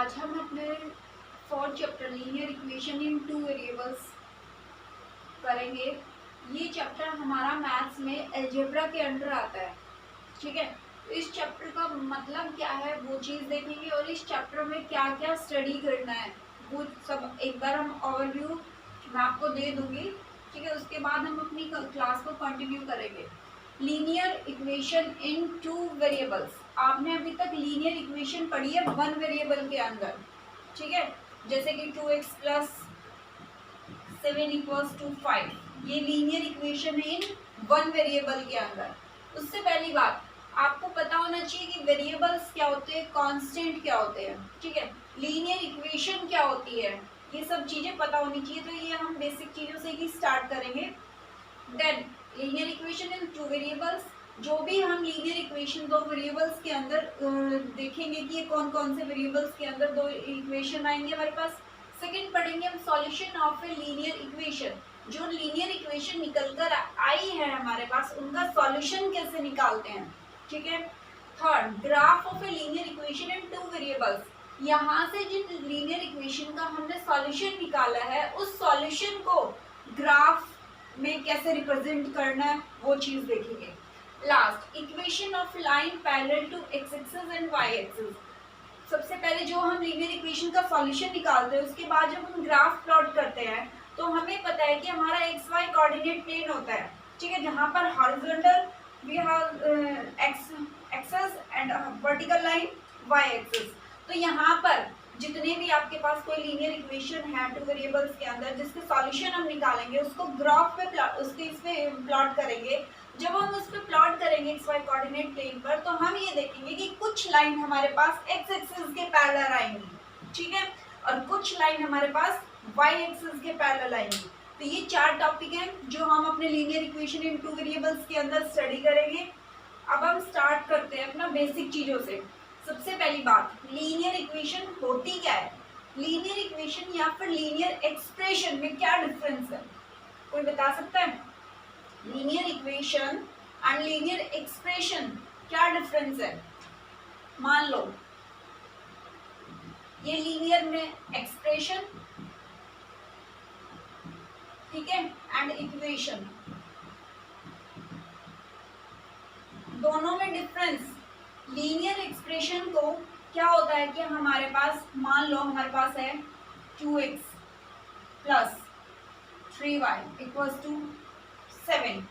आज हम अपने fourth chapter linear equation in two variables करेंगे। ये चैप्टर हमारा मैथ्स में अलजेब्रा के अंडर आता है, ठीक है। तो इस चैप्टर का मतलब क्या है वो चीज़ देखेंगे और इस चैप्टर में क्या क्या स्टडी करना है वो सब एक बार हम ओवरव्यू मैं आपको दे दूंगी, ठीक है। उसके बाद हम अपनी क्लास को कंटिन्यू करेंगे। Linear equation in two variables, आपने अभी तक लीनियर इक्वेशन पढ़ी है वन वेरिएबल के अंदर, ठीक है। जैसे कि 2x प्लस 7 इक्वल्स टू 5, ये लीनियर इक्वेशन है इन वन वेरिएबल के अंदर। उससे पहली बात आपको पता होना चाहिए कि वेरिएबल्स क्या होते हैं, कांस्टेंट क्या होते हैं, ठीक है। लीनियर इक्वेशन क्या होती है, ये सब चीजें पता होनी चाहिए। तो ये हम बेसिक चीजों से ही स्टार्ट करेंगे। Then linear equation in two variables, जो भी हम लीनियर इक्वेशन दो वेरिएबल्स के अंदर देखेंगे कि ये कौन कौन से वेरिएबल्स के अंदर दो इक्वेशन आएंगे हमारे पास। सेकंड पढ़ेंगे हम solution of a linear equation, जो लीनियर इक्वेशन निकलकर आई है हमारे पास उनका सॉल्यूशन कैसे निकालते हैं, ठीक है। Third graph of a linear equation in two variables, यहाँ से जिन लीनियर इक्वेशन का हमने सॉल्यूशन निकाला है उस सॉल्यूशन को ग्राफ में कैसे रिप्रेजेंट करना है वो चीज देखेंगे। Last equation of line parallel to x axis and y axis, सबसे पहले जो हम लीनियर इक्वेशन का सॉल्यूशन निकालते हैं उसके बाद जब हम ग्राफ प्लॉट करते हैं तो हमें पता है कि हमारा एक्स वाई कोऑर्डिनेट प्लेन होता है, ठीक है, जहाँ पर horizontal we have x axis and vertical line y axis. तो यहाँ पर जितने भी आपके पास कोई लीनियर इक्वेशन है टू वेरिएबल्स के अंदर जिसके सॉल्यूशन हम निकालेंगे उसको ग्राफ पे उसके इस पे प्लॉट करेंगे। जब हम उस पे प्लॉट करेंगे एक्स वाई कोऑर्डिनेट प्लेन पर तो हम ये देखेंगे कि कुछ लाइन हमारे पास एक्स एक्सिस के पैरेलल आएंगी, ठीक है, और कुछ लाइन हमारे पास वाई एक्सिस के पैरेलल आएंगी। तो ये चार टॉपिक हैं जो हम अपने linear equation in two variables के अंदर स्टडी करेंगे। अब हम स्टार्ट करते हैं अपना बेसिक चीजों से। सबसे पहली बात, लीनियर इक्वेशन होती क्या है, लीनियर इक्वेशन या फिर लीनियर एक्सप्रेशन में क्या डिफरेंस है, कोई बता सकता है। Linear equation and linear expression क्या डिफरेंस है। मान लो ये लीनियर में एक्सप्रेशन, ठीक है, एंड इक्वेशन, दोनों में डिफरेंस। लीनियर एक्सप्रेशन को क्या होता है कि हमारे पास मान लो हमारे पास है 2x plus 3y equals to 7,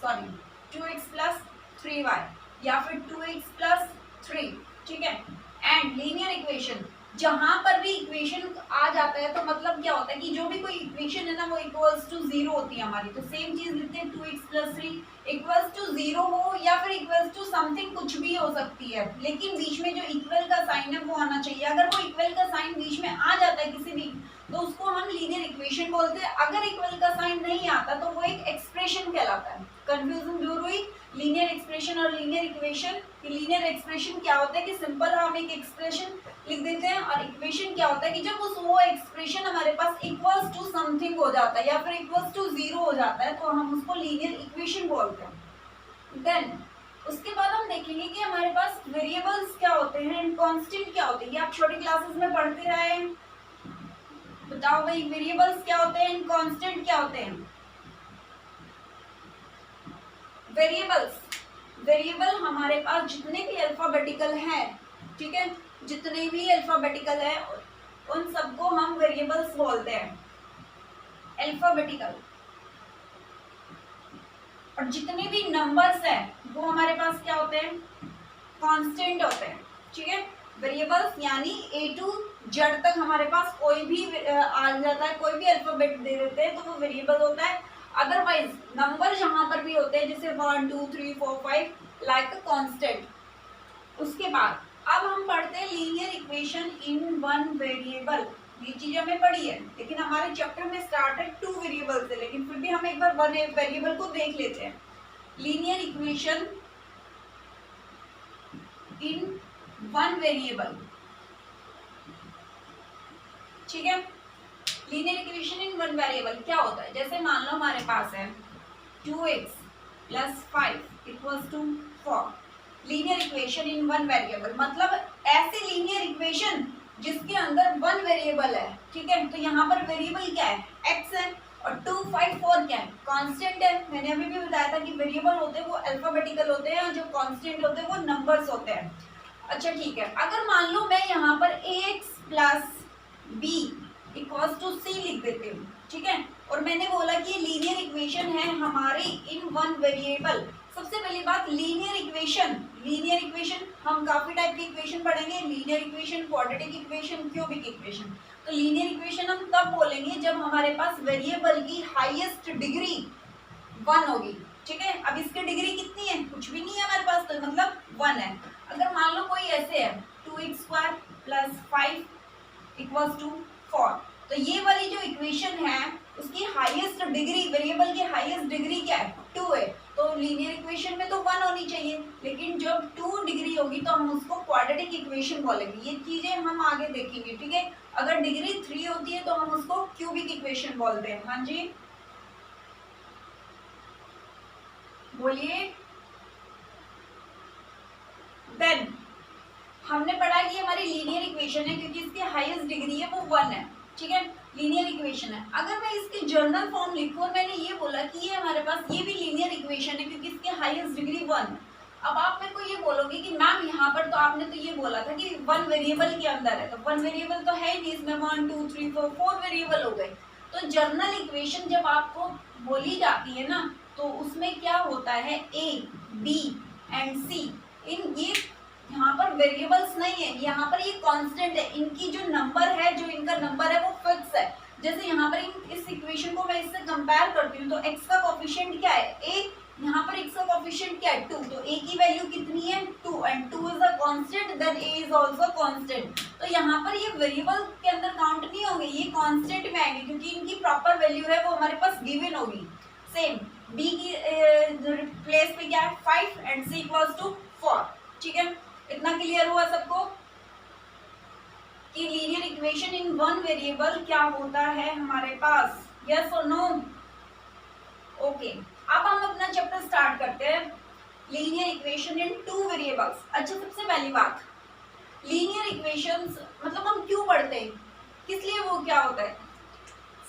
sorry 2x plus 3y या फिर 2x प्लस 3, ठीक है। एंड लीनियर इक्वेशन, जहां पर भी इक्वेशन आ जाता है तो मतलब क्या होता है कि जो भी कोई इक्वेशन है ना वो इक्वल्स टू 0 होती है हमारी। तो सेम चीज लिखते हैं 2x प्लस 3 इक्वल्स टू 0 हो या फिर इक्वल्स टू समथिंग कुछ भी हो सकती है, लेकिन बीच में जो इक्वल का साइन है वो आना चाहिए। अगर वो इक्वल का साइन बीच में आ जाता है किसी भी तो उसको हम लीनियर इक्वेशन बोलते हैं। अगर इक्वल का साइन नहीं आता तो वो एक एक्सप्रेशन कहलाता है। कंफ्यूजन दूर हुई लीनियर एक्सप्रेशन और लीनियर इक्वेशन। लीनियर एक्सप्रेशन क्या होता है कि सिंपल हम एक एक्सप्रेशन लिख देते हैं और इक्वेशन क्या होता है कि जब वो एक्सप्रेशन हमारे पास इक्वल्स टू समथिंग हो जाता है या फिर इक्वल्स टू 0 हो जाता है तो हम उसको लीनियर इक्वेशन बोलते हैं। देन उसके बाद हम देखेंगे कि हमारे पास वेरिएबल्स क्या होते हैं एंड कांस्टेंट क्या होते हैं। ये आप छोटी क्लासेस में पढ़ते रहे हैं। बताओ भाई वेरिएबल्स क्या होते हैं एंड कांस्टेंट क्या होते हैं। वेरिएबल हमारे पास जितने भी अल्फाबेटिकल हैं, ठीक है, जितने भी अल्फाबेटिकल है उन सबको हम वेरिएबल्स बोलते हैं, अल्फाबेटिकल। और जितने भी नंबर्स हैं वो हमारे पास क्या होते हैं, कांस्टेंट होते हैं, ठीक है। वेरिएबल्स यानी A to Z तक हमारे पास कोई भी आ जाता है, कोई भी अल्फाबेट दे देते हैं तो वो वेरिएबल होता है। अदरवाइज नंबर जहां पर भी होते हैं जैसे 1 2 3 4 5 लाइक अ कांस्टेंट। उसके बाद अब हम पढ़ते हैं linear equation in one variable. ये चीज हमें पढ़ी है लेकिन हमारे चैप्टर में स्टार्ट है टू वेरिएबल से, लेकिन फिर भी हम एक बार वन वेरिएबल को देख लेते हैं। Linear equation in one variable, ठीक है। Linear equation in one variable क्या होता है, जैसे मान लो हमारे पास है 2x plus 5 equals to 4। Linear equation in one variable मतलब ऐसे लीनियर इक्वेशन जिसके अंदर वन वेरिएबल है, ठीक है। तो यहाँ पर वेरिएबल क्या है, एक्स है, और 2 5 4 क्या है, कांस्टेंट है। मैंने अभी भी बताया था कि वेरिएबल होते हैं वो अल्फाबेटिकल होते हैं और जो कांस्टेंट होते हैं वो नंबर्स होते हैं। अच्छा ठीक है, अगर मान लो मैं यहाँ पर ax plus B equals to C लिख देती हूँ, ठीक है, और मैंने बोला कि ये लीनियर इक्वेशन है हमारी इन वन वेरिएबल। सबसे पहली बात, लीनियर इक्वेशन हम काफी टाइप की इक्वेशन पढ़ेंगे, linear equation, quadratic equation, cubic equation. तो लीनियर इक्वेशन हम तब बोलेंगे जब हमारे पास वेरिएबल की हाईएस्ट डिग्री 1 होगी, ठीक है। अब इसकी डिग्री कितनी है, कुछ भी नहीं है हमारे पास, तो मतलब 1 है। अगर मान लो कोई ऐसे है 2x² प्लस 5 इक्वल्स टू 4, तो ये वाली जो इक्वेशन है उसकी हाईएस्ट डिग्री, वेरिएबल की हाईएस्ट डिग्री क्या है, 2 है। तो लीनियर इक्वेशन में तो 1 होनी चाहिए, लेकिन जब 2 डिग्री होगी तो हम उसको क्वाड्रेटिक इक्वेशन बोलेंगे। ये चीजें हम आगे देखेंगे, ठीक है। अगर डिग्री 3 होती है तो हम उसको क्यूबिक इक्वेशन बोलते हैं। हाँ जी बोलिए। देन हमने पढ़ा कि हमारी लीनियर इक्वेशन है क्योंकि इसकी हाईएस्ट डिग्री है वो 1 है, ठीक है, लीनियर इक्वेशन है। अगर मैं इसकी जर्नल फॉर्म लिखूं, और मैंने ये बोला कि ये हमारे पास ये भी लीनियर इक्वेशन है क्योंकि इसकी हाईएस्ट डिग्री 1 है। अब आप मेरे को ये बोलोगे कि मैम यहाँ पर तो आपने तो ये बोला था कि 1 वेरिएबल के अंदर है, तो 1 वेरिएबल तो है नहीं, इसमें 1 2 3 4 वेरिएबल हो गए। तो जर्नल इक्वेशन जब आपको बोली जाती है ना, तो उसमें क्या होता है, ए बी एंड सी, इन ये यहाँ पर वेरिएबल्स नहीं है, यहाँ पर ये कांस्टेंट है। इनकी जो नंबर है, जो इनका नंबर है वो फिक्स है। जैसे यहाँ पर इस इक्वेशन को मैं इससे कंपेयर करती हूँ, तो x का कोफिशिएंट क्या है, a, यहाँ पर x का कोफिशिएंट क्या है, 2, तो a की वैल्यू कितनी है, 2, and 2 is a constant, then a is also constant. तो यहाँ पर ये वेरिएबल के अंदर काउंट नहीं होंगे, ये कांस्टेंट में आएंगे क्योंकि इनकी प्रॉपर वैल्यू है वो हमारे पास गिवन होगी। सेम b की प्लेस पे क्या है, 5 एंड c इक्वल्स टू 4, ठीक है। इतना क्लियर हुआ सबको कि लीनियर इक्वेशन इन 1 वेरिएबल क्या होता है हमारे पास, यस और नो। ओके, अब हम अपना चैप्टर स्टार्ट करते हैं, लीनियर इक्वेशन इन 2 वेरिएबल्स। अच्छा, सबसे पहली बात, लीनियर इक्वेशंस मतलब हम क्यों पढ़ते हैं, किस लिए वो क्या होता है।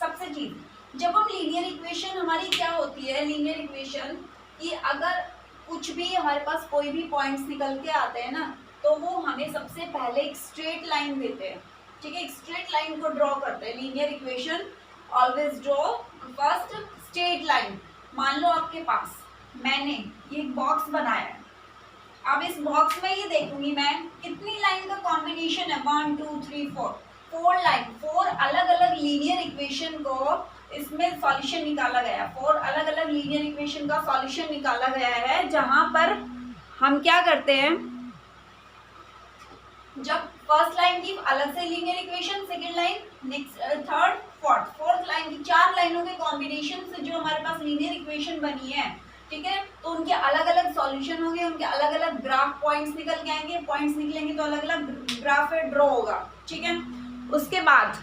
सबसे चीज, जब हम लीनियर इक्वेशन, हमारी क्या होती है लीनियर इक्वेशन कि अगर कुछ भी हमारे पास कोई भी पॉइंट्स निकल के आते हैं ना, तो वो हमें सबसे पहले एक स्ट्रेट लाइन देते हैं, ठीक है। एक स्ट्रेट लाइन को ड्रॉ करते हैं। Linear equation always draw first straight line. मान लो आपके पास मैंने ये बॉक्स बनाया है, अब इस बॉक्स में ये देखूंगी मैं कितनी लाइन का कॉम्बिनेशन है, 1 2 3 4 लाइन, 4 अलग अलग लीनियर इक्वेशन को इसमें सॉल्यूशन निकाला गया, 4 अलग अलग लीनियर इक्वेशन का सॉल्यूशन निकाला गया है। जहां पर हम क्या करते हैं, जब फर्स्ट लाइन की अलग से linear equation, second line, next third fourth line की 4 लाइनों के कॉम्बिनेशन से जो हमारे पास लीनियर इक्वेशन बनी है, ठीक है, तो उनके अलग अलग सॉल्यूशन होंगे, उनके अलग अलग ग्राफ पॉइंट्स निकल के आएंगे, पॉइंट्स निकलेंगे तो अलग अलग ग्राफ ड्रॉ होगा, ठीक है। उसके बाद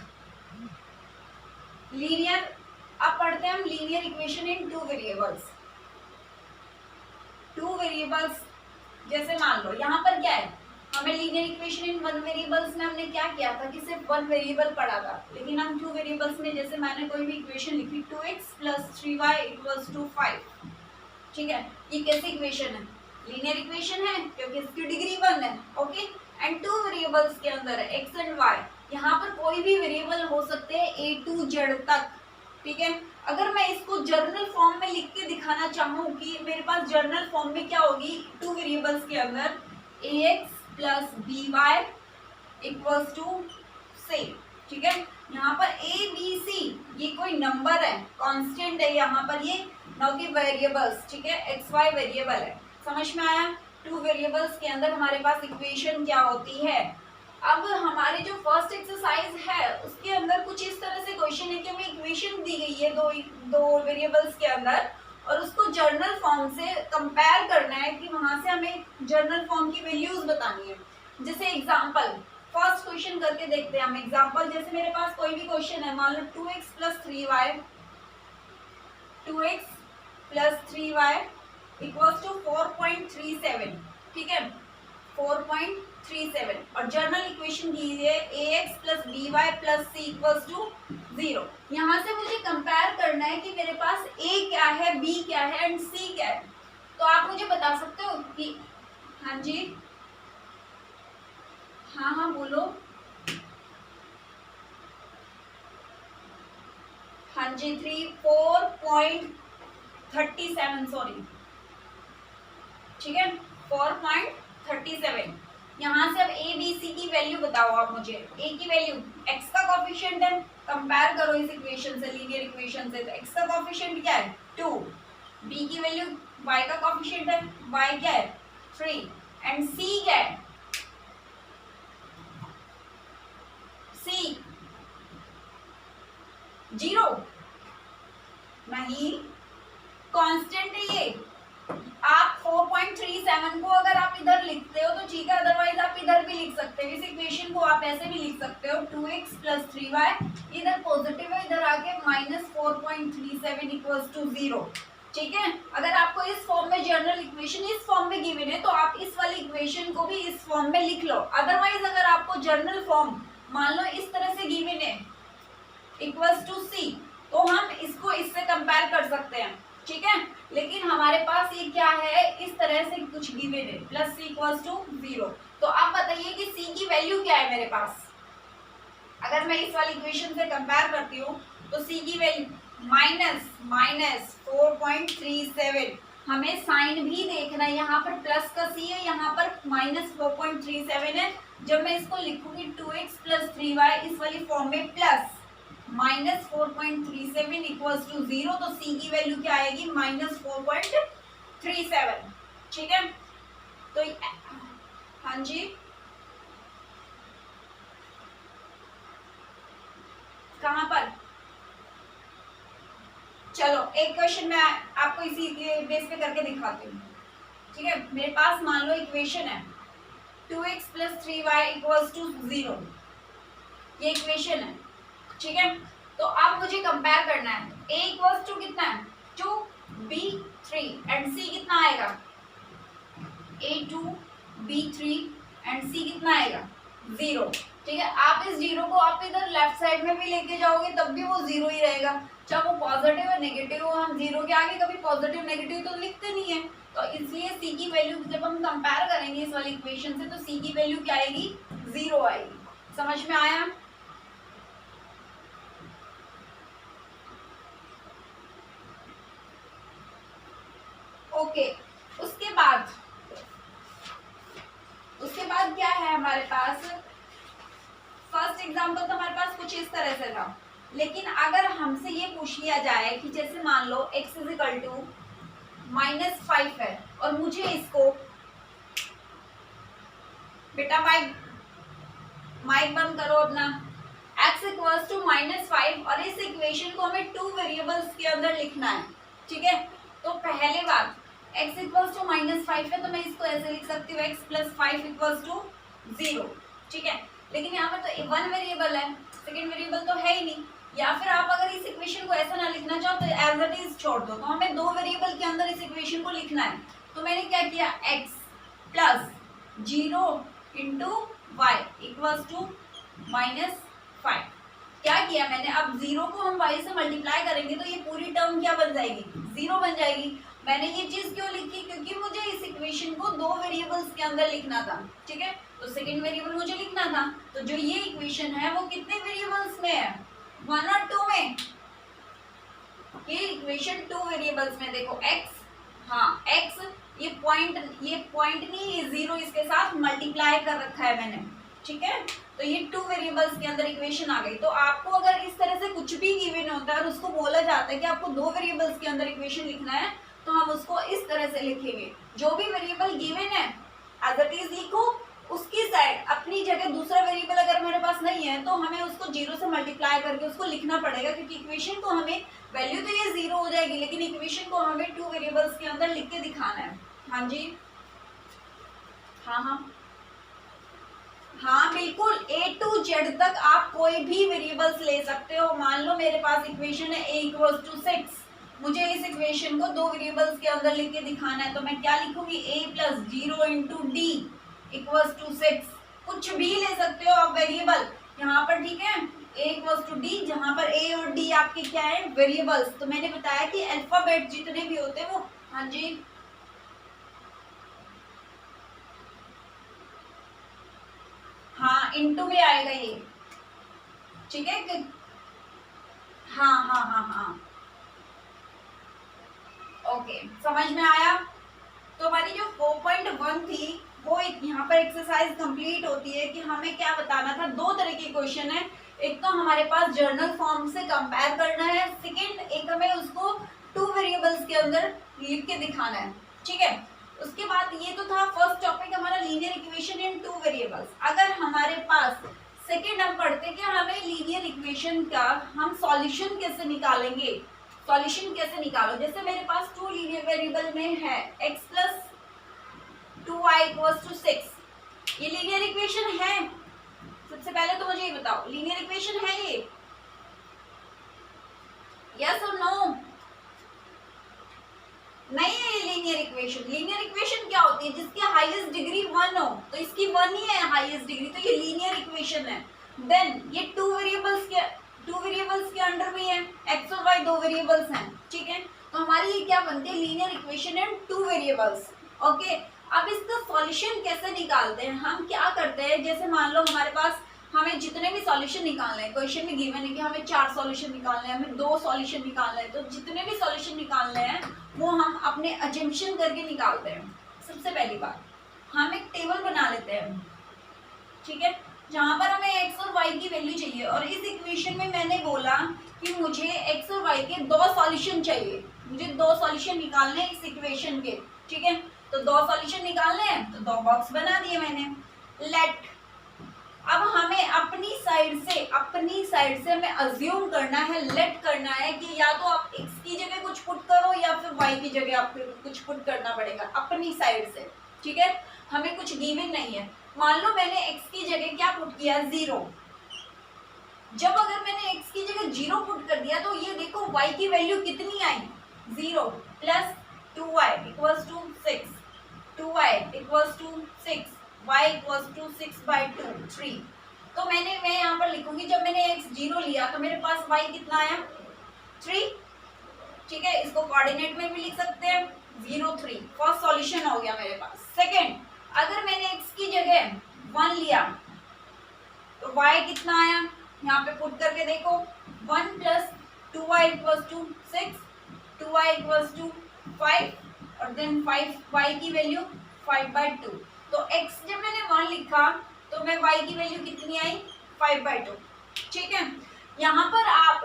लीनियर, अब पढ़ते हैं हम लीनियर इक्वेशन इन 2 वेरिएबल्स। 2 वेरिएबल्स, जैसे मान लो यहाँ पर क्या है, हमें लीनियर इक्वेशन इन 1 वेरिएबल्स में हमने क्या किया था कि सिर्फ 1 वेरिएबल पढ़ा था, लेकिन हम 2 वेरिएबल्स में जैसे मैंने कोई भी इक्वेशन लिखी 2x plus 3y equals to 5, ठीक है, ये कैसी इक्वेशन है, लीनियर इक्वेशन है क्योंकि इसकी डिग्री 1 है, ओके। एंड 2 वेरिएबल्स के अंदर है x एंड y, यहाँ पर कोई भी वेरिएबल हो सकते हैं a to z तक, ठीक है। अगर मैं इसको जर्नल फॉर्म में लिख के दिखाना चाहूँ कि मेरे पास जर्नल फॉर्म में क्या होगी 2 वेरिएबल्स के अंदर, ax plus by equals to से, ठीक है। यहाँ पर a b c ये कोई नंबर है, कांस्टेंट है यहाँ पर, ये न कि वेरिएबल्स, ठीक है, एक्स वाई वेरिएबल है। समझ में आया। 2 वेरिएबल्स के अंदर हमारे पास इक्वेशन क्या होती है। अब हमारी जो फर्स्ट एक्सरसाइज है उसके अंदर कुछ इस तरह से क्वेश्चन है कि हमें इक्वेशन दी गई है दो वेरिएबल्स के अंदर, और उसको जर्नल फॉर्म से कंपेयर करना है कि वहां से हमें जर्नल फॉर्म की वैल्यूज बतानी है। जैसे एग्जांपल, फर्स्ट क्वेश्चन करके देखते हैं हम एग्जांपल। जैसे मेरे पास कोई भी क्वेश्चन है, मान लो 2x plus 3y equals to 4.37, ठीक है, 4.37 37 और जर्नल इक्वेशन कीजिए ax plus by plus c equals to 0। यहाँ से मुझे कंपेयर करना है कि मेरे पास a क्या है, b क्या है एंड c क्या है। तो आप मुझे बता सकते हो कि हाँ जी, हाँ हाँ बोलो। हाँ जी 4.37 सॉरी, ठीक है 4.37। यहाँ से अब ए बी सी की वैल्यू बताओ आप मुझे। ए की वैल्यू x का कोफिशिएंट है, कंपेयर करो इस इक्वेशन से, लीनियर इक्वेशन से, तो x का कोफिशिएंट क्या है 2। b की वैल्यू y का कोफिशिएंट है, y क्या है 3 एंड c क्या है c 0 नहीं, कांस्टेंट है ये। आप 4.37 को अगर आप इधर लिखते हो तो ठीक है, अदरवाइज आप इधर भी लिख सकते हो। इस इक्वेशन को आप ऐसे भी लिख सकते हो 2x प्लस 3y, इधर पॉजिटिव है, इधर आके -4.37 इक्वल्स टू 0। ठीक है, अगर आपको इस फॉर्म में जर्नल इक्वेशन इस फॉर्म में गिवन है तो आप इस वाली इक्वेशन को भी इस फॉर्म में लिख लो। अदरवाइज अगर आपको जर्नल फॉर्म मान लो इस तरह से गिवन है इक्वल्स टू c, तो हम इसको इससे कंपेयर कर सकते हैं। ठीक है, लेकिन हमारे पास ये क्या है, इस तरह से कुछ गिवन है प्लस c इक्वल्स टू 0। तो आप बताइए कि c की वैल्यू क्या है मेरे पास। अगर मैं इस वाली इक्वेशन से कंपेयर करती हूँ तो c की वैल्यू -4.37। हमें साइन भी देखना है, यहाँ पर प्लस का c है, यहाँ पर -4.37 है। जब मैं इसको लिखूंगी 2x प्लस 3y इस वाली फॉर्म में प्लस -4.37 इक्वल्स टू 0, तो c की वैल्यू क्या आएगी -4.37। ठीक है, तो हाँ जी कहाँ पर, चलो एक क्वेश्चन मैं आपको इसी बेस पे करके दिखाती हूँ। ठीक है, मेरे पास मान लो इक्वेशन है 2x plus 3y equals to 0, ये इक्वेशन है। ठीक है, तो अब मुझे कंपेयर करना है a इक्वल्स टू कितना है 2, b 3 एंड c कितना आएगा a 2 b 3 एंड c कितना आएगा 0। ठीक है, आप इस 0 को आप इधर लेफ्ट साइड में भी लेके जाओगे तब भी वो 0 ही रहेगा, चाहे वो पॉजिटिव है नेगेटिव हो। हम 0 के आगे कभी पॉजिटिव नेगेटिव तो लिखते नहीं है, तो इसलिए c की वैल्यू जब हम कंपेयर करेंगे इस वाली इक्वेशन से तो c की वैल्यू क्या आएगी 0 आएगी। समझ में आया। ओके, उसके बाद क्या है हमारे पास, फर्स्ट एग्जाम्पल तो हमारे पास कुछ इस तरह से था। लेकिन अगर हमसे ये पूछ लिया जाए कि जैसे मान लो x इज इक्वल टू -5 है और मुझे इसको, बेटा माइक बंद करो अपना, x इक्वल्स टू -5 और इस इक्वेशन को हमें 2 वेरिएबल्स के अंदर लिखना है। ठीक है, तो पहले बात x इक्वल्स टू -5 है तो मैं इसको ऐसे लिख सकती हूँ x प्लस 5 इक्वल्स टू 0। ठीक है, लेकिन यहाँ पर तो 1 वेरिएबल है, सेकेंड वेरिएबल तो है ही नहीं। या फिर आप अगर इस इक्वेशन को ऐसा ना लिखना चाहो तो एज इट इज छोड़ दो, तो हमें 2 वेरिएबल के अंदर इस इक्वेशन को लिखना है। तो मैंने क्या किया x plus 0 into y equals to -5 क्या किया मैंने, अब 0 को हम y से मल्टीप्लाई करेंगे तो ये पूरी टर्म क्या बन जाएगी 0 बन जाएगी। मैंने ये चीज क्यों लिखी, क्योंकि मुझे इस इक्वेशन को 2 वेरिएबल्स के अंदर लिखना था। ठीक है, तो सेकंड वेरिएबल मुझे लिखना था, तो जो ये इक्वेशन है वो कितने वेरिएबल्स में है 1 और 2 में। ये इक्वेशन 2 वेरिएबल्स में, देखो x, हाँ x ये पॉइंट नहीं, ये 0 इसके साथ मल्टीप्लाई कर रखा है मैंने। ठीक है, तो ये 2 वेरिएबल्स के अंदर इक्वेशन आ गई। तो आपको अगर इस तरह से कुछ भी गिवन होता है और उसको बोला जाता है कि आपको 2 वेरिएबल्स के अंदर इक्वेशन लिखना है तो हम उसको इस तरह से लिखेंगे, जो भी वेरिएबल गिवन है एज इट इज लिखो, उसकी साइड अपनी जगह दूसरा वेरिएबल अगर मेरे पास नहीं है तो हमें उसको 0 से मल्टीप्लाई करके उसको लिखना पड़ेगा, क्योंकि इक्वेशन को हमें वैल्यू तो ये 0 हो जाएगी लेकिन इक्वेशन को हमें 2 वेरिएबल्स के अंदर लिख के दिखाना है। हाँ जी, हाँ बिल्कुल A to Z तक आप कोई भी वेरिएबल्स ले सकते हो। मान लो मेरे पास इक्वेशन है a इक्वल्स टू 6, मुझे इस इक्वेशन को 2 वेरिएबल्स के अंदर लिख के दिखाना है, तो मैं क्या लिखूंगी a plus 0 into d equals to 6। कुछ भी ले सकते हो आप वेरिएबल यहाँ पर, ठीक है। a इक्वल्स टू डी, जहां पर a और d आपके क्या है, वेरिएबल्स। तो मैंने बताया कि अल्फाबेट जितने भी होते हैं वो, हाँ जी, हाँ इनटू में आएगा ये, ठीक है। हाँ हाँ हाँ हाँ, ओके, समझ में आया। तो हमारी जो 4.1 थी वो यहाँ पर एक्सरसाइज कंप्लीट होती है कि हमें क्या बताना था। दो तरह के क्वेश्चन है, एक तो हमारे पास जर्नल फॉर्म से कंपेयर करना है, सेकंड एक हमें उसको टू वेरिएबल्स के अंदर लिख के दिखाना है, ठीक है। उसके बाद ये तो था फर्स्ट टॉपिक हमारा linear equation in two variables. अगर हमारे पास सेकंड हम पढ़ते कि हमें लीनियर इक्वेशन का हम सॉल्यूशन कैसे निकालेंगे। सॉल्यूशन कैसे निकालो, जैसे मेरे पास टू लीनियर वेरिएबल में है x plus 2y equals to 6, ये लीनियर इक्वेशन है। सबसे पहले तो मुझे ये बताओ, लीनियर इक्वेशन है ये, यस और नो? नहीं है ये लीनियर इक्वेशन। लीनियर इक्वेशन क्या होती है, जिसकी हाईएस्ट डिग्री 1 हो, तो इसकी 1 ही है हाईएस्ट डिग्री, तो ये लीनियर इक्वेशन है। देन ये टू वेरिएबल्स के अंडर भी है, x और y दो वेरिएबल्स हैं, ठीक है। तो हमारी ये क्या बनती है, linear equation in two variables, okay. अब इसका सॉल्यूशन कैसे निकालते हैं, हम क्या करते हैं, जैसे मान लो हमारे पास हमें जितने भी सॉल्यूशन निकालने हैं, क्वेश्चन में गिवन है कि हमें 4 सॉल्यूशन निकालने हैं, हमें 2 सॉल्यूशन निकालने हैं, तो जितने भी सॉल्यूशन निकालने हैं वो हम अपने अजम्पशन करके निकालते हैं। सबसे पहली बात हम एक टेबल बना लेते हैं, ठीक है, जहां पर हमें x और y की वैल्यू चाहिए। और इस इक्वेशन में मैंने बोला कि मुझे x और y के 2 सॉल्यूशन चाहिए, मुझे 2 सॉल्यूशन निकालने हैं इस इक्वेशन के, ठीक है। तो 2 सॉल्यूशन निकालने हैं, तो 2 बॉक्स बना दिए मैंने। लेट, अब हमें अपनी साइड से हमें अज्यूम करना है, लेट करना है कि या तो आप x की जगह कुछ पुट करो या फिर y की जगह आपको कुछ पुट करना पड़ेगा अपनी साइड से, ठीक है। हमें कुछ गिवन नहीं है। मान लो मैंने x की जगह क्या पुट किया, 0। जब अगर मैंने x की जगह 0 पुट कर दिया तो ये देखो y की वैल्यू कितनी आई, 0 plus 2y equals to 6, 2y equals to 6, y equals to 6/2, 3। तो मैं यहाँ पर लिखूंगी, जब मैंने x 0 लिया तो मेरे पास y कितना आया, 3, ठीक है। इसको कोऑर्डिनेट में भी लिख सकते हैं, 0 3, फर्स्ट सॉल्यूशन हो गया मेरे पास। सेकंड, अगर मैंने x की जगह 1 लिया तो y कितना आया, यहाँ पे पुट करके देखो, 1 plus 2y equals to 6, 2y equals to 5 और देन 5y की वैल्यू 5/2। तो x जब मैंने 1 लिखा तो मैं y की वैल्यू कितनी आई, 5/2, ठीक है। यहाँ पर आप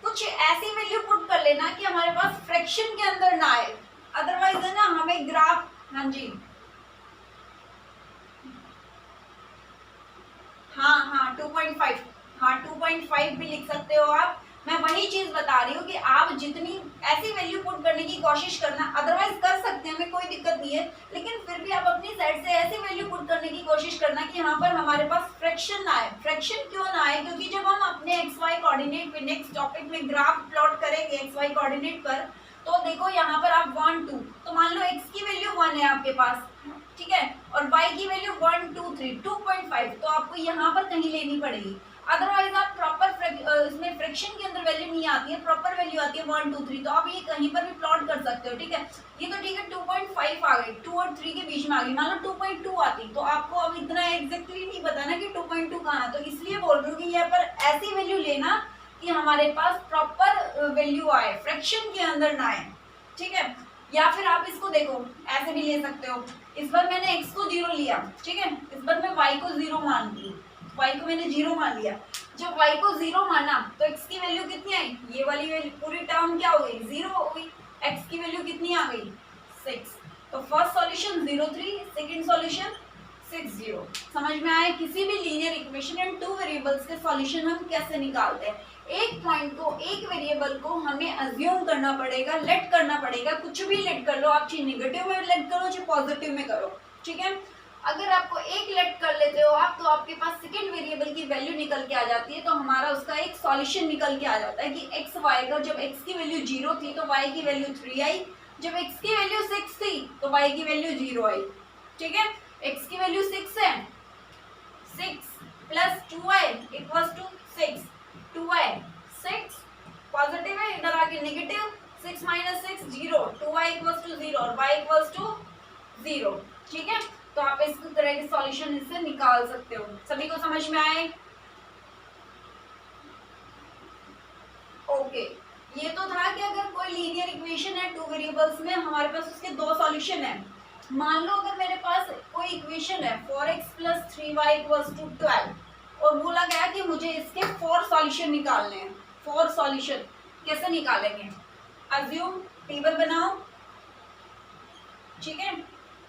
कुछ ऐसी वैल्यू पुट कर लेना कि हमारे पास फ्रैक्शन के अंदर ना आए, अदरवाइज है ना हमें ग्राफ, हाँ जी, हाँ 2.5, हाँ 2.5 भी लिख सकते हो आप। मैं वही चीज बता रही हूँ कि आप जितनी ऐसी वैल्यू पुट करने की कोशिश करना, अदरवाइज कर सकते हैं, हमें कोई दिक्कत नहीं है, लेकिन फिर भी आप अपनी साइड से ऐसी वैल्यू पुट करने की कोशिश करना कि यहाँ पर हमारे पास फ्रैक्शन ना आए। फ्रैक्शन क्यों ना आए, क्योंकि जब हम अपने XY कोऑर्डिनेट पे नेक्स्ट टॉपिक में ग्राफ प्लॉट करेंगे XY कोऑर्डिनेट पर, तो देखो यहाँ पर आप 1 2, तो मान लो x की वैल्यू 1 है आपके पास, ठीक है, और y की वैल्यू 1 2 3 2.5, तो आपको यहाँ पर कहीं लेनी पड़ेगी। अदरवाइज आप प्रॉपर इसमें फ्रैक्शन के अंदर वैल्यू नहीं आती है, प्रॉपर वैल्यू आती है 1 2 3, तो आप ये कहीं पर भी प्लॉट कर सकते हो, ठीक है। ये तो ठीक है 2.5 आ गई, 2 और 3 के बीच में आ गई, मान लो 2.2 आती तो आपको अब इतना एग्जैक्टली नहीं पता ना कि 2.2 कहाँ है, तो इसलिए बोल रही हूँ कि यहाँ पर ऐसी वैल्यू लेना कि हमारे पास प्रॉपर वैल्यू आए, फ्रैक्शन के अंदर ना आए, ठीक है। या फिर आप इसको देखो ऐसे भी ले सकते हो, इस बार मैंने x को 0 लिया, ठीक है, इस बार मैं y को 0 मान ली, y को मैंने 0 मान लिया। जब y को 0 माना तो x की वैल्यू कितनी आई, ये वाली वैल्यू पूरी टर्म क्या हो गई, 0 हो गई। x की वैल्यू कितनी आ गई, 6। तो फर्स्ट सॉल्यूशन 0 3, सेकंड सॉल्यूशन 6 0। समझ में आया। किसी भी linear equation and to variables के सॉल्यूशन हम कैसे निकालते हैं। एक पॉइंट को, एक वेरिएबल को हमें अज्यूम करना पड़ेगा, लेट करना पड़ेगा, कुछ भी लेट कर लो आप, चाहे नेगेटिव में लेट करो चाहे पॉजिटिव में करो, ठीक है। अगर आपको एक लेट कर लेते हो आप, तो आपके पास सेकंड वेरिएबल की वैल्यू निकल के आ जाती है, तो हमारा उसका एक सॉल्यूशन निकल के आ जाता है कि एक्स वाई का, जब एक्स की वैल्यू 0 थी तो वाई की वैल्यू 3 आई, जब एक्स की वैल्यू 6 थी तो वाई की वैल्यू 0 आई, ठीक है। एक्स की वैल्यू 6 है 6 plus 2y equals to 6, 2y 6 positive है, इधर आके negative, 6 minus 6 0, 2y equals to 0 और y इक्वल्स टू 0। ठीक है, तो आप इस तरह के सॉल्यूशन इससे निकाल सकते हो। सभी को समझ में आए? ओके, ये तो था कि अगर कोई लीनियर इक्वेशन है टू वेरिएबल्स में, हमारे पास उसके दो सॉल्यूशन है। मान लो अगर मेरे पास कोई इक्वेशन है 4x plus 3y equals to 12 और बोला गया कि मुझे इसके 4 सॉल्यूशन निकालने हैं। 4 सॉल्यूशन कैसे निकालेंगे? अज्यूम टेबल बनाओ, ठीक है,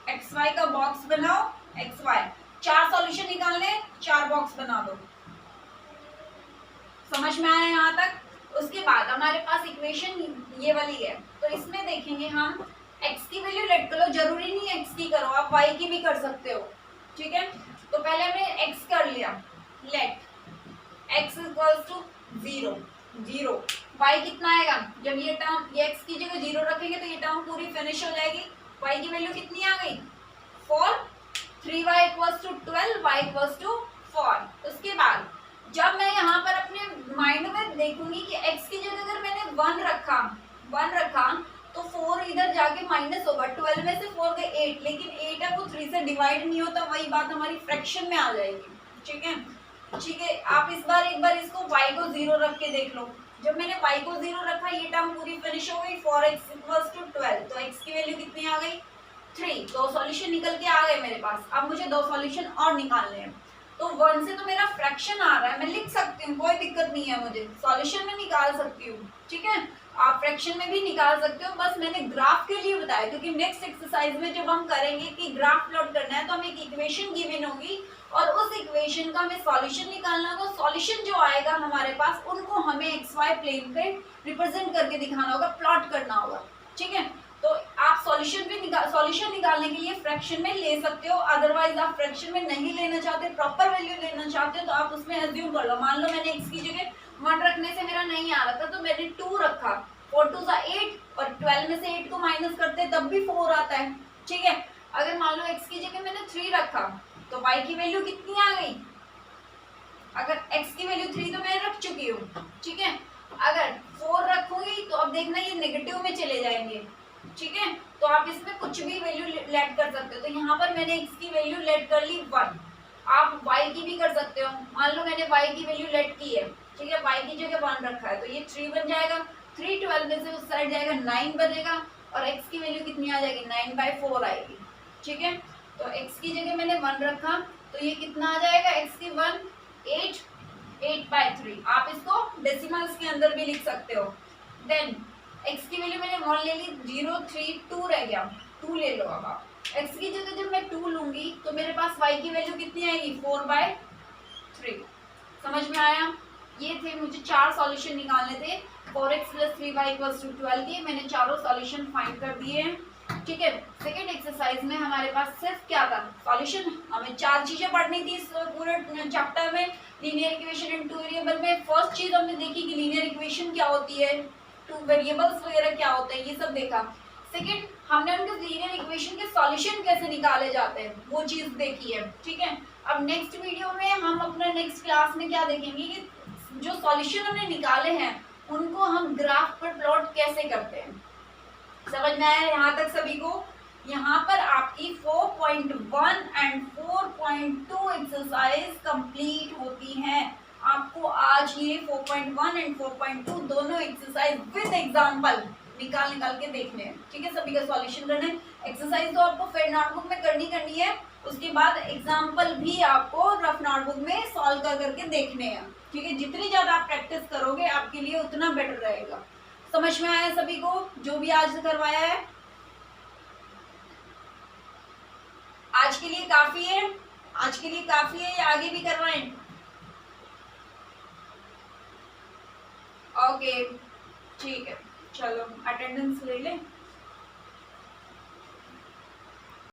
xy का बॉक्स बनाओ, xy 4 सॉल्यूशन निकालने, 4 बॉक्स बना दो। समझ में आया यहाँ तक? उसके बाद हमारे पास इक्वेशन ये वाली है, तो इसमें देखेंगे हम x की वैल्यू लेट करो, जरूरी नहीं है x की करो, आप y की भी कर सकते हो। ठीक है, तो पहले हमने x कर लिया, let x equals to 0, 0, y कितना आएगा? जब ये टर्म, ये x की जगह 0 रखेंगे तो ये टर्म पूरी फिनिश हो जाएगी। y की वैल्यू कितनी आ गई? 4, 3y equals to 12, y equals to 4। उसके बाद जब मैं यहाँ पर अपने माइंड में देखूंगी कि x की जगह अगर मैंने 1 रखा तो 4 इधर जाके माइनस होगा, 12 में से 4 गए 8, लेकिन 8 है वो 3 से डिवाइड नहीं होता, वही बात हमारी फ्रैक्शन में आ जाएगी। ठीक है, ठीक है, आप इस बार एक बार इसको y को 0 रख के देख लो। जब मैंने y को 0 रखा, ये टर्म पूरी फिनिश हो गई, 4x इक्वल्स टू 12, तो x की वैल्यू कितनी आ गई? 3। 2 सॉल्यूशन निकल के आ गए मेरे पास। अब मुझे 2 सॉल्यूशन और निकालने हैं, तो 1 से तो मेरा फ्रैक्शन आ रहा है, मैं लिख सकती हूँ, कोई दिक्कत नहीं है, मुझे सॉल्यूशन में निकाल सकती हूँ। ठीक है, आप फ्रैक्शन में भी निकाल सकते हो, बस मैंने ग्राफ के लिए बताया, क्योंकि नेक्स्ट एक्सरसाइज में जब हम करेंगे कि ग्राफ प्लॉट करना है तो हमें एक इक्वेशन गिवन होगी और उस इक्वेशन का हमें सॉल्यूशन निकालना होगा। सॉल्यूशन जो आएगा हमारे पास, उनको हमें XY प्लेन पे रिप्रेजेंट करके दिखाना होगा, प्लॉट करना होगा। ठीक है, तो आप सॉल्यूशन निकालने के लिए फ्रैक्शन में ले सकते हो, अदरवाइज आप फ्रैक्शन में नहीं लेना चाहते, प्रॉपर वैल्यू लेना चाहते हो, तो आप उसमें अज्यूम कर लो। मान लो मैंने x की जगह 1 रखने से मेरा नहीं आ रहा था, तो मैंने 2 रखा, 4 2 8 और 12 में से 8 को माइनस करते तब भी 4 आता है। ठीक है, अगर मान लो x की जगह मैंने 3 रखा, तो y की वैल्यू कितनी आ गई? अगर x की वैल्यू 3 तो मैं रख चुकी हूँ। ठीक है, अगर 4 रखूंगी तो अब देखना ये नेगेटिव में चले जाएंगे। ठीक है, तो आप इसमें कुछ भी वैल्यू लेट कर सकते हो। तो यहाँ पर मैंने x की वैल्यू लेट कर ली 1, आप y की भी कर सकते हो। मान लो मैंने y की वैल्यू लेट की है, ठीक है, y की जगह 1 रखा है, तो ये 3 बन जाएगा, 3 12 में से उस साइड जाएगा 9 बनेगा, और x की वैल्यू कितनी आ जाएगी? 9/4 आएगी। ठीक है, तो x की जगह मैंने 1 रखा, तो ये कितना आ जाएगा? x की 1 8/3। आप इसको डेसिमल्स के अंदर भी लिख सकते हो। देन x की वैल्यू मैंने 1 ले ली, 0 3 2 रह गया, 2 ले लो। अब आप x की जगह जब मैं 2 लूंगी तो मेरे पास y की वैल्यू कितनी आएगी? 4/3। समझ में आया? ये थे, मुझे 4 सॉल्यूशन निकालने थे 4x plus 3y equals to 12 के, मैंने चारों सॉल्यूशन फाइंड कर दिए हैं। ठीक है, सेकेंड एक्सरसाइज में हमारे पास सिर्फ क्या था? सॉल्यूशन। हमें 4 चीजें पढ़नी थी इस पूरे चैप्टर में, linear equation in two variable में। फर्स्ट चीज हमने देखी कि लीनियर इक्वेशन क्या होती है, टू वेरिएबल्स वगैरह क्या होते हैं, ये सब देखा। सेकेंड, हमने उनके लीनियर इक्वेशन के सॉल्यूशन कैसे निकाले जाते हैं, वो चीज देखी है। ठीक है, अब नेक्स्ट वीडियो में हम अपना नेक्स्ट क्लास में क्या देखेंगे कि जो सॉल्यूशन हमने निकाले हैं उनको हम ग्राफ पर प्लॉट कैसे करते हैं। समझ में आया यहाँ तक सभी को? यहाँ पर आपकी 4.1 एंड 4.2 एक्सरसाइज कंप्लीट होती हैं। आपको आज ये 4.1 एंड 4.2 दोनों एक्सरसाइज विद एग्जांपल निकाल के देखने हैं। ठीक है, सभी का सॉल्यूशन करना है। एक्सरसाइज तो आपको फिर नोटबुक में करनी है, उसके बाद एग्जांपल भी आपको रफ नोटबुक में सॉल्व करके देखने हैं। ठीक है, जितनी ज्यादा आप प्रैक्टिस करोगे आपके लिए उतना बेटर रहेगा। समझ में आया सभी को जो भी आज करवाया है? आज के लिए काफी है? आज के लिए काफी है या आगे भी करवाएं? ओके, ठीक है, चलो अटेंडेंस ले लें।